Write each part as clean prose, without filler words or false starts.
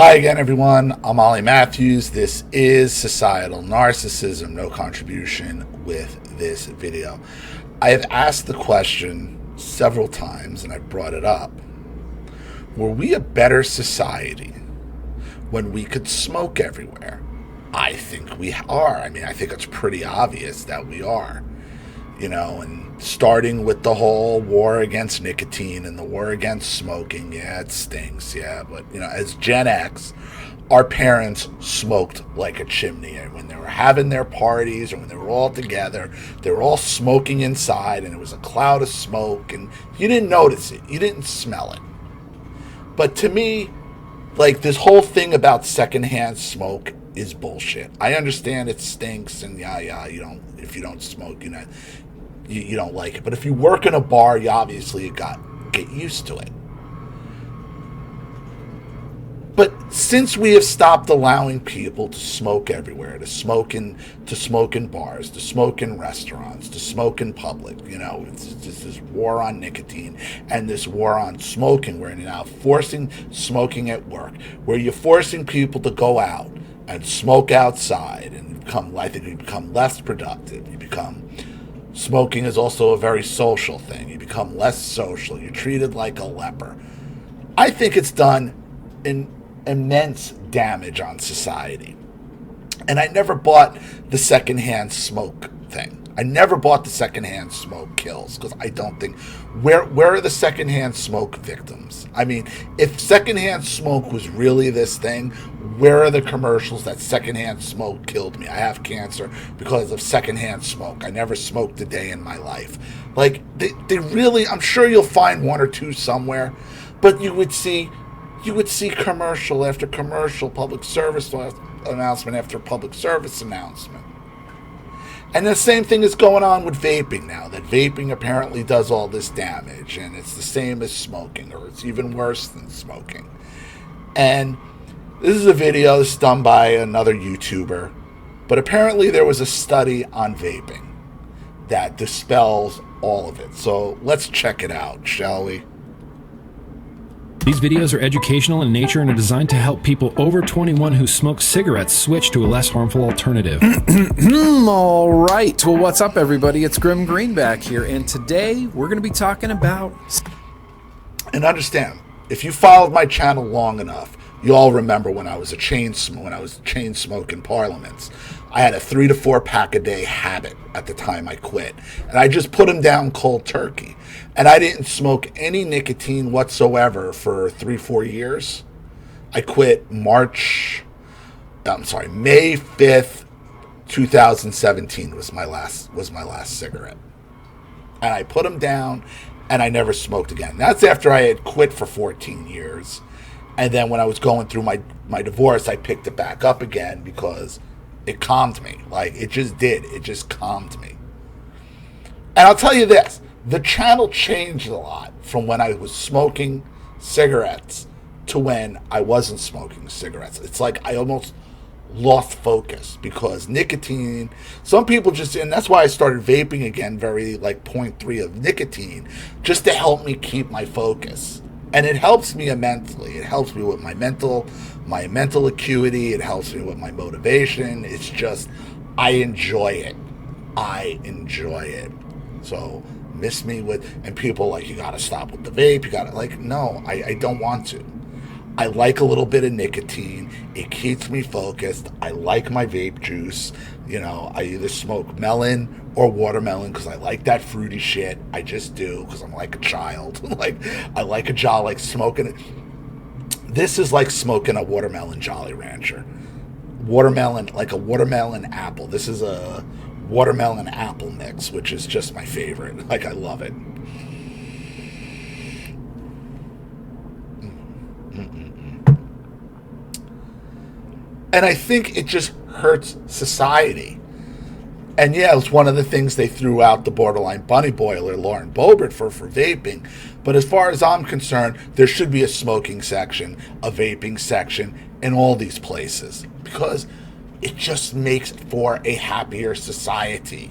Hi again, everyone. I'm Ollie Matthews. This is Societal Narcissism. No contribution with this video. I have asked the question several times, and I've brought it up. Were we a better society when we could smoke everywhere? I think we are. I think it's pretty obvious that we are. And starting with the whole war against nicotine and the war against smoking, yeah, it stinks, yeah. But, as Gen X, our parents smoked like a chimney. And when they were having their parties or when they were all together, they were all smoking inside, and it was a cloud of smoke, and you didn't notice it. You didn't smell it. But to me, this whole thing about secondhand smoke is bullshit. I understand it stinks, and if you don't smoke, you don't like it. But if you work in a bar, you obviously get used to it. But since we have stopped allowing people to smoke everywhere, to smoke in bars, to smoke in restaurants, to smoke in public, it's this war on nicotine and this war on smoking, where you're now forcing smoking at work, where you're forcing people to go out and smoke outside, and you become less productive. Smoking is also a very social thing. You become less social. You're treated like a leper. I think it's done immense damage on society. And I never bought the secondhand smoke thing. I never bought the secondhand smoke kills, because I don't think... Where are the secondhand smoke victims? If secondhand smoke was really this thing, where are the commercials that secondhand smoke killed me? I have cancer because of secondhand smoke. I never smoked a day in my life. They really... I'm sure you'll find one or two somewhere, but you would see commercial after commercial, public service announcement after public service announcement. And the same thing is going on with vaping now, that vaping apparently does all this damage, and it's the same as smoking, or it's even worse than smoking. And this is a video that's done by another YouTuber, but apparently there was a study on vaping that dispels all of it. So let's check it out, shall we? These videos are educational in nature and are designed to help people over 21 who smoke cigarettes switch to a less harmful alternative. All right. Well, what's up, everybody? It's Grim Greenback here, and today we're going to be talking about... And understand, if you followed my channel long enough, you all remember when I was chain smoking parliaments. I had a 3 to 4 pack a day habit at the time I quit, and I just put them down cold turkey. And I didn't smoke any nicotine whatsoever for 3-4 years. I quit May 5th, 2017 was my last cigarette. And I put them down, and I never smoked again. That's after I had quit for 14 years. And then when I was going through my divorce, I picked it back up again because it calmed me. It just did. It just calmed me. And I'll tell you this. The channel changed a lot from when I was smoking cigarettes to when I wasn't smoking cigarettes. It's like I almost lost focus because nicotine, some people and that's why I started vaping again, very 0.3 of nicotine, just to help me keep my focus. And it helps me immensely. It helps me with my mental acuity. It helps me with my motivation. It's just, I enjoy it. So... miss me with, and people you gotta stop with the vape, you gotta no, I don't want to. I like a little bit of nicotine. It keeps me focused. I like my vape juice. I either smoke melon or watermelon because I like that fruity shit. I just do, because I'm like a child. I like a Jolly, smoking it. This is like smoking a watermelon Jolly Rancher. Watermelon, like a watermelon apple. This is a watermelon apple mix, which is just my favorite. I love it. And I think it just hurts society. And yeah, it's one of the things they threw out the borderline bunny boiler, Lauren Boebert, for vaping. But as far as I'm concerned, there should be a smoking section, a vaping section in all these places, because it just makes for a happier society.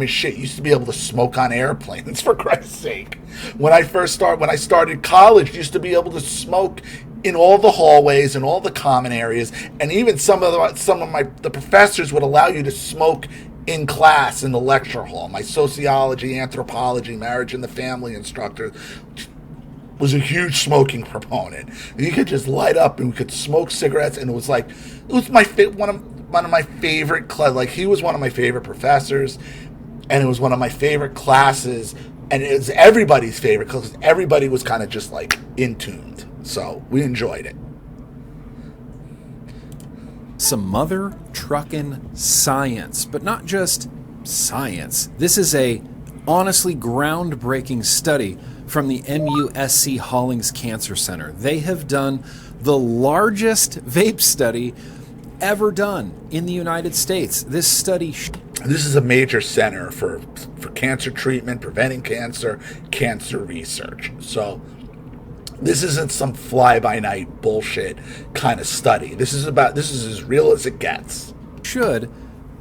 Shit, you used to be able to smoke on airplanes, for Christ's sake. When I started college, you used to be able to smoke in all the hallways and all the common areas, and even some of the professors would allow you to smoke in class in the lecture hall. My sociology, anthropology, marriage and the family instructor was a huge smoking proponent. You could just light up and we could smoke cigarettes, and it was one of my favorite like he was one of my favorite professors, and it was one of my favorite classes, and it was everybody's favorite because everybody was kind of just like in tuned. So we enjoyed it. Some mother truckin' science, but not just science. This is a honestly groundbreaking study from the MUSC Hollings Cancer Center. They have done the largest vape study ever done in the United States. This study... This is a major center for cancer treatment, preventing cancer, cancer research. So this isn't some fly-by-night bullshit kind of study. This is as real as it gets. Should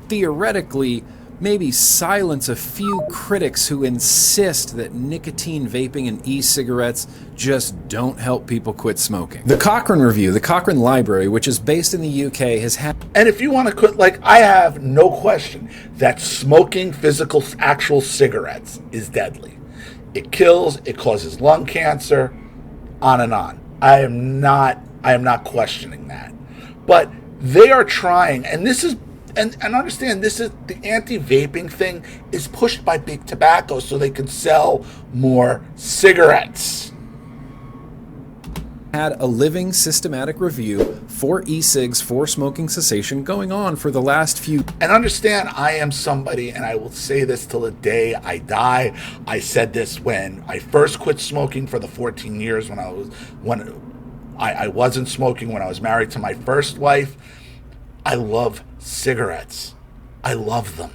theoretically maybe silence a few critics who insist that nicotine vaping and e-cigarettes just don't help people quit smoking. The Cochrane Review, the Cochrane Library, which is based in the UK, has had... And if you want to quit, like, I have no question that smoking physical, actual cigarettes is deadly. It kills, it causes lung cancer, on and on. I am not questioning that. But they are trying, and this is... And understand, this is the anti-vaping thing is pushed by big tobacco so they can sell more cigarettes. Had a living systematic review for e-cigs for smoking cessation going on for the last few... And understand, I am somebody, and I will say this till the day I die. I said this when I first quit smoking for the 14 years when I wasn't smoking, when I was married to my first wife. I love cigarettes. I love them.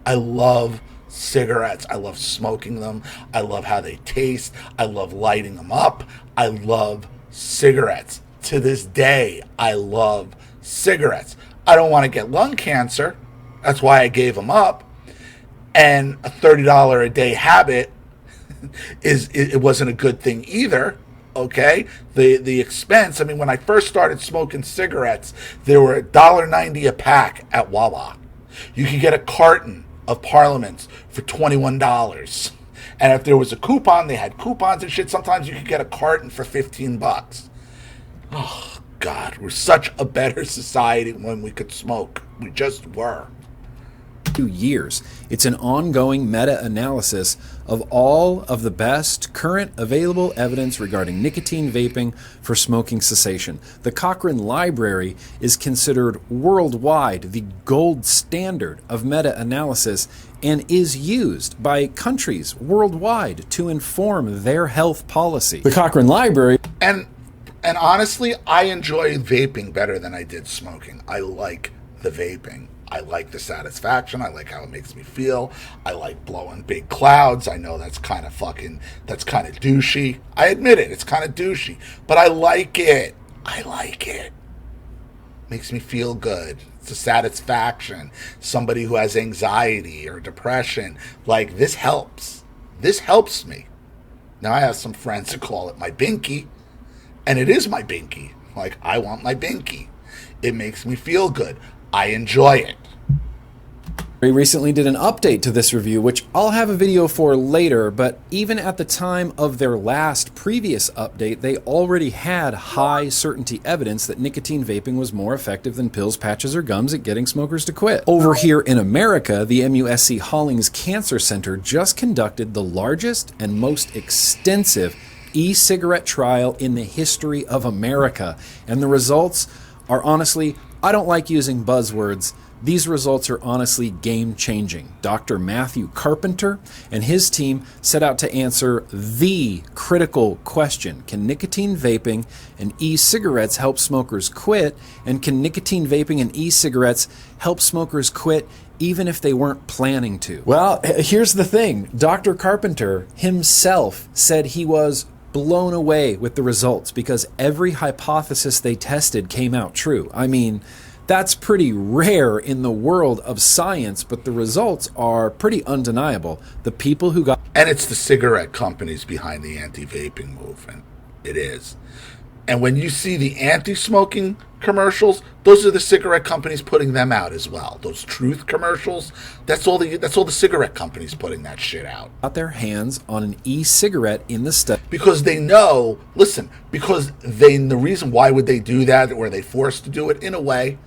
I love cigarettes. I love smoking them. I love how they taste. I love lighting them up. I love cigarettes. To this day, I love cigarettes. I don't want to get lung cancer. That's why I gave them up. And a $30 a day habit it wasn't a good thing either. Okay, the expense. I mean, when I first started smoking cigarettes, they were $1.90 a pack at Wawa. You could get a carton of Parliaments for $21, and if there was a coupon, they had coupons and shit. Sometimes you could get a carton for $15. Oh God, we're such a better society when we could smoke. We just were. Years. It's an ongoing meta-analysis of all of the best current available evidence regarding nicotine vaping for smoking cessation. The Cochrane Library is considered worldwide the gold standard of meta-analysis and is used by countries worldwide to inform their health policy. The Cochrane Library... And honestly, I enjoy vaping better than I did smoking. I like the vaping. I like the satisfaction. I like how it makes me feel. I like blowing big clouds. I know that's kind of douchey. I admit it. It's kind of douchey. But I like it. I like it. Makes me feel good. It's a satisfaction. Somebody who has anxiety or depression, like, this helps. This helps me. Now, I have some friends who call it my binky. And it is my binky. Like, I want my binky. It makes me feel good. I enjoy it. We recently did an update to this review, which I'll have a video for later, but even at the time of their previous update, they already had high certainty evidence that nicotine vaping was more effective than pills, patches, or gums at getting smokers to quit. Over here in America, the MUSC Hollings Cancer Center just conducted the largest and most extensive e-cigarette trial in the history of America, and the results are honestly... I don't like using buzzwords. These results are honestly game-changing. Dr. Matthew Carpenter and his team set out to answer the critical question: can nicotine vaping and e-cigarettes help smokers quit? And can nicotine vaping and e-cigarettes help smokers quit even if they weren't planning to? Well, here's the thing. Dr. Carpenter himself said he was blown away with the results because every hypothesis they tested came out true. I mean, that's pretty rare in the world of science, but the results are pretty undeniable. The people who got... And it's the cigarette companies behind the anti-vaping movement. It is. And when you see the anti-smoking commercials, those are the cigarette companies putting them out as well. Those truth commercials, that's all the cigarette companies putting that shit out. Got their hands on an e-cigarette in the study. Because they know, listen, the reason why would they do that, or are they forced to do it in a way,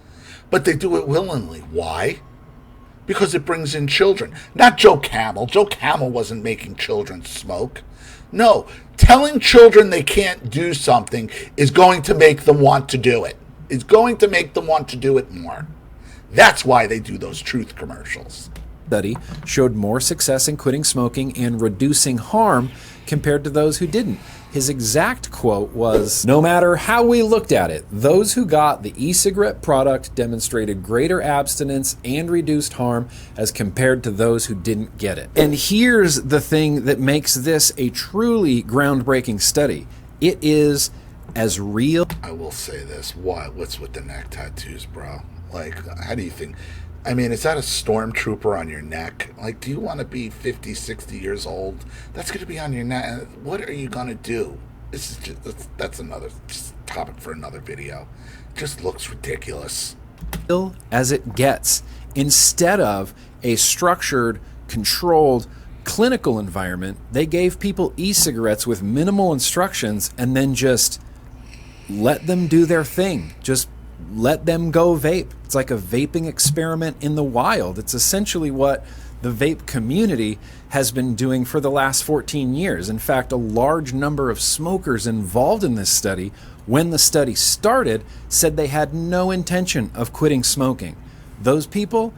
but they do it willingly. Why? Because it brings in children. Not Joe Camel. Joe Camel wasn't making children smoke. No, telling children they can't do something is going to make them want to do it. It's going to make them want to do it more. That's why they do those truth commercials. Study showed more success in quitting smoking and reducing harm compared to those who didn't. His exact quote was, "No matter how we looked at it, those who got the e-cigarette product demonstrated greater abstinence and reduced harm as compared to those who didn't get it." And here's the thing that makes this a truly groundbreaking study. It is as real. I will say this. What's with the neck tattoos, bro? Like, how do you think? I mean, is that a stormtrooper on your neck? Like, do you want to be 50, 60 years old? That's going to be on your neck. What are you going to do? This is that's another topic for another video. It just looks ridiculous. As it gets, instead of a structured, controlled, clinical environment, they gave people e-cigarettes with minimal instructions and then just let them do their thing. Just let them go vape. It's like a vaping experiment in the wild. It's essentially what the vape community has been doing for the last 14 years. In fact, a large number of smokers involved in this study, when the study started, said they had no intention of quitting smoking. Those people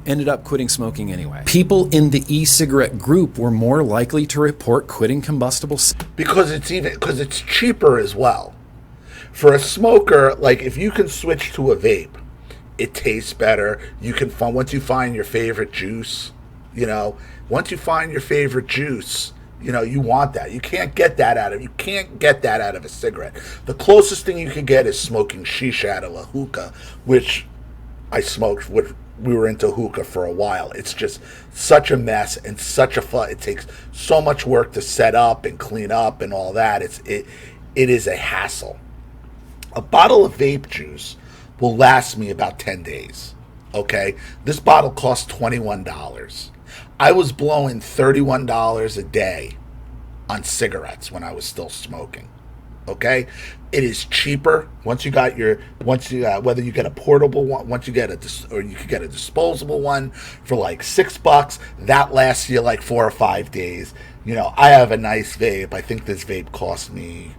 ended up quitting smoking anyway. People in the e-cigarette group were more likely to report quitting combustible because it's cheaper as well. For a smoker, like if you can switch to a vape, it tastes better. You can once you find your favorite juice, once you find your favorite juice, you want that. You can't get that out of a cigarette. The closest thing you can get is smoking shisha out of a hookah, which I smoked. We were into hookah for a while. It's just such a mess and such a fun. It takes so much work to set up and clean up and all that. It is a hassle. A bottle of vape juice will last me about 10 days. Okay? This bottle costs $21. I was blowing $31 a day on cigarettes when I was still smoking. Okay? It is cheaper whether you get a portable one, or you could get a disposable one for like $6. That lasts you like 4 or 5 days. I have a nice vape. I think this vape cost me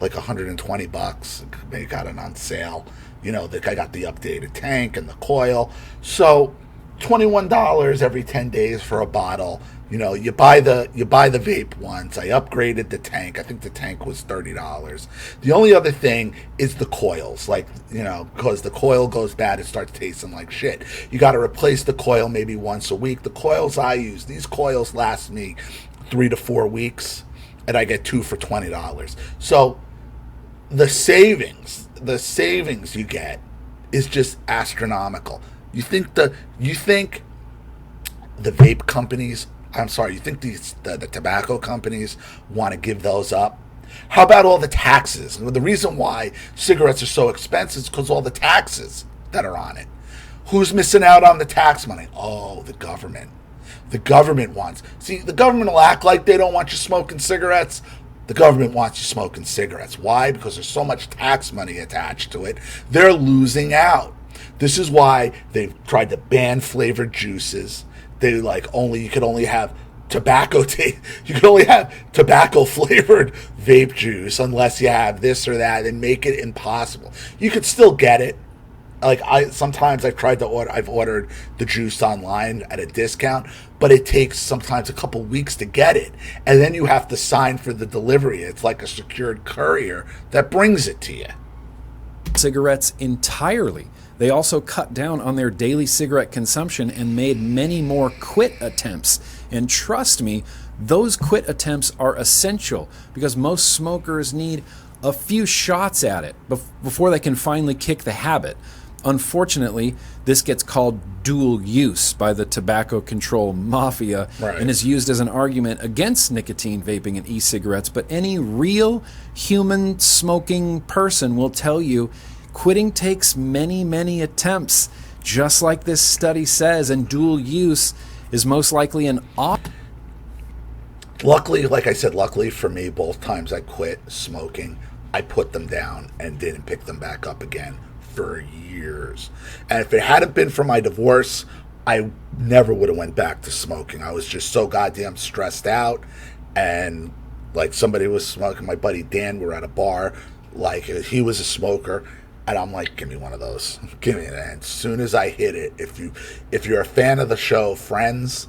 like $120. They got it on sale. I got the updated tank and the coil. So $21 every 10 days for a bottle. You buy the vape once. I upgraded the tank. I think the tank was $30. The only other thing is the coils. Because the coil goes bad, it starts tasting like shit. You got to replace the coil maybe once a week. The coils I use, these coils last me 3 to 4 weeks, and I get 2 for $20. So the savings you get is just astronomical. You think the vape companies, you think the tobacco companies want to give those up? How about all the taxes? The reason why cigarettes are so expensive is because all the taxes that are on it. Who's missing out on the tax money? Oh, the government. The government the government will act like they don't want you smoking cigarettes. The government wants you smoking cigarettes. Why? Because there's so much tax money attached to it. They're losing out. This is why they've tried to ban flavored juices. You could only have tobacco flavored vape juice unless you have this or that, and make it impossible. You could still get it. Sometimes I've ordered the juice online at a discount, but it takes sometimes a couple weeks to get it. And then you have to sign for the delivery. It's like a secured courier that brings it to you. Cigarettes entirely. They also cut down on their daily cigarette consumption and made many more quit attempts. And trust me, those quit attempts are essential because most smokers need a few shots at it before they can finally kick the habit. Unfortunately, this gets called dual use by the tobacco control mafia and is used as an argument against nicotine vaping and e-cigarettes. But any real human smoking person will tell you quitting takes many, many attempts, just like this study says, and dual use is most likely an Luckily, like I said, luckily for me, both times I quit smoking, I put them down and didn't pick them back up again for years. And if it hadn't been for my divorce, I never would have went back to smoking. I was just so goddamn stressed out, and like somebody was smoking. My buddy Dan, we were at a bar, like he was a smoker, and I'm like, give me one of those, give me that. And as soon as I hit it, if you're a fan of the show Friends,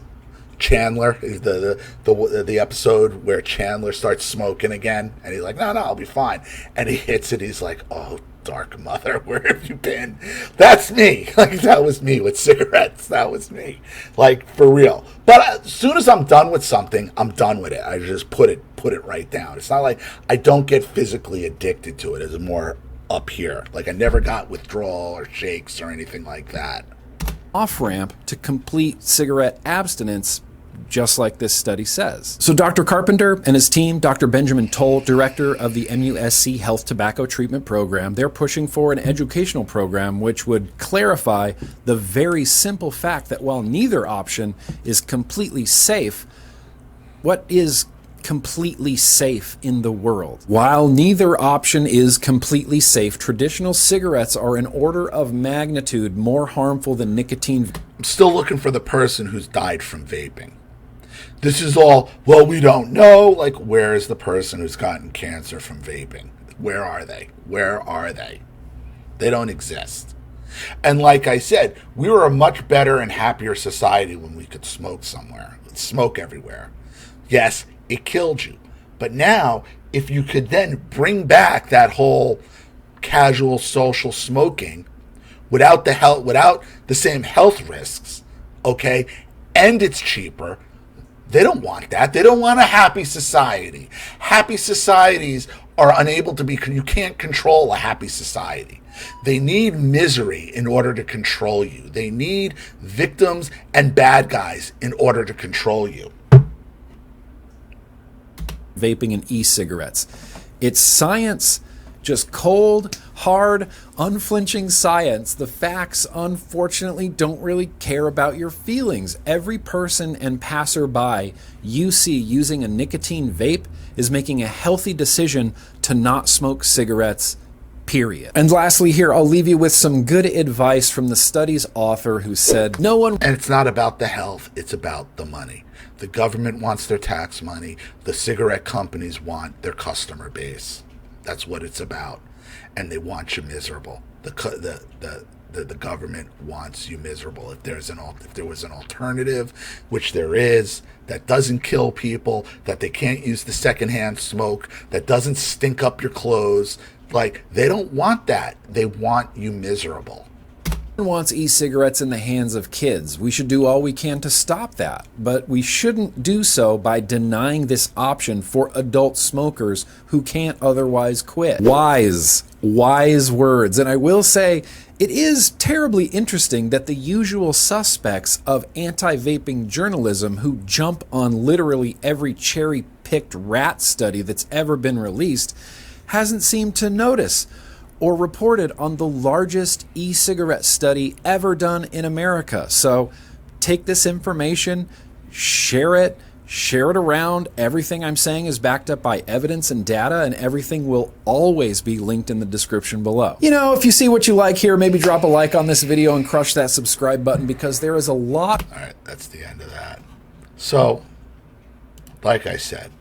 Chandler, the episode where Chandler starts smoking again, and he's like, no, I'll be fine, and he hits it, he's like, oh, dark mother, where have you been? That's me. Like, that was me with cigarettes. That was me, like, for real. But as soon as I'm done with something, I'm done with it. I just put it right down. It's not like I don't get physically addicted to it. It's more up here. Like, I never got withdrawal or shakes or anything like that. Off-ramp to complete cigarette abstinence, just like this study says. So Dr. Carpenter and his team, Dr. Benjamin Toll, director of the MUSC Health Tobacco Treatment Program, they're pushing for an educational program which would clarify the very simple fact that while neither option is completely safe, what is completely safe in the world? While neither option is completely safe, traditional cigarettes are an order of magnitude more harmful than nicotine. I'm still looking for the person who's died from vaping. This is all, well, we don't know. Like, where is the person who's gotten cancer from vaping? Where are they? Where are they? They don't exist. And like I said, we were a much better and happier society when we could smoke somewhere, smoke everywhere. Yes, it killed you. But now, if you could then bring back that whole casual social smoking without the same health risks, okay, and it's cheaper, they don't want that. They don't want a happy society. Happy societies are unable to be, you can't control a happy society. They need misery in order to control you. They need victims and bad guys in order to control you. Vaping and e-cigarettes. It's science, just cold, hard, unflinching science. The facts, unfortunately, don't really care about your feelings. Every person and passerby you see using a nicotine vape is making a healthy decision to not smoke cigarettes, period. And lastly here, I'll leave you with some good advice from the study's author who said, no one... And it's not about the health, it's about the money. The government wants their tax money. The cigarette companies want their customer base. That's what it's about. And they want you miserable. The government wants you miserable. If there was an alternative, which there is, that doesn't kill people, that they can't use the secondhand smoke, that doesn't stink up your clothes, like, they don't want that. They want you miserable. Wants e-cigarettes in the hands of kids. We should do all we can to stop that, but we shouldn't do so by denying this option for adult smokers who can't otherwise quit. Wise words. And I will say, it is terribly interesting that the usual suspects of anti-vaping journalism who jump on literally every cherry-picked rat study that's ever been released hasn't seemed to notice or reported on the largest e-cigarette study ever done in America. So take this information, share it around. Everything I'm saying is backed up by evidence and data, and everything will always be linked in the description below. You know, if you see what you like here, maybe drop a like on this video and crush that subscribe button, because there is a lot. All right, that's the end of that. So, like I said,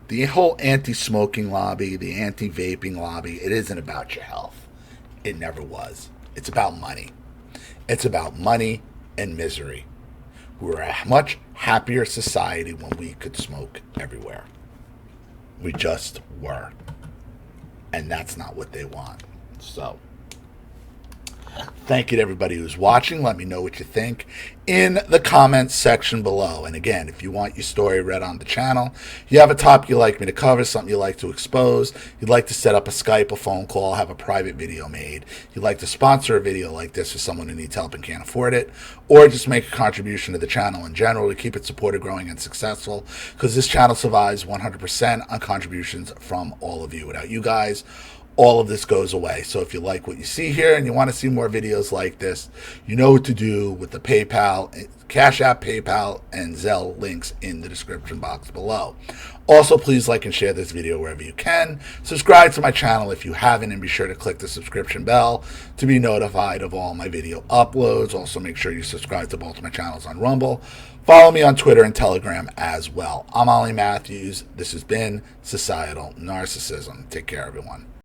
the whole anti-smoking lobby, the anti-vaping lobby, it isn't about your health. It never was. It's about money. It's about money and misery. We were a much happier society when we could smoke everywhere. We just were. And that's not what they want. So, Thank you to everybody who's watching. Let me know what you think in the comments section below. And again, if you want your story read on the channel, you have a topic you'd like me to cover, something you'd like to expose, you'd like to set up a Skype, a phone call, have a private video made, you'd like to sponsor a video like this for someone who needs help and can't afford it, or just make a contribution to the channel in general to keep it supported, growing, and successful, because this channel survives 100% on contributions from all of you. Without you guys, all of this goes away. So if you like what you see here and you want to see more videos like this, you know what to do with the PayPal, Cash App, PayPal, and Zelle links in the description box below. Also, please like and share this video wherever you can. Subscribe to my channel if you haven't, and be sure to click the subscription bell to be notified of all my video uploads. Also, make sure you subscribe to both my channels on Rumble. Follow me on Twitter and Telegram as well. I'm Ollie Matthews. This has been Societal Narcissism. Take care, everyone.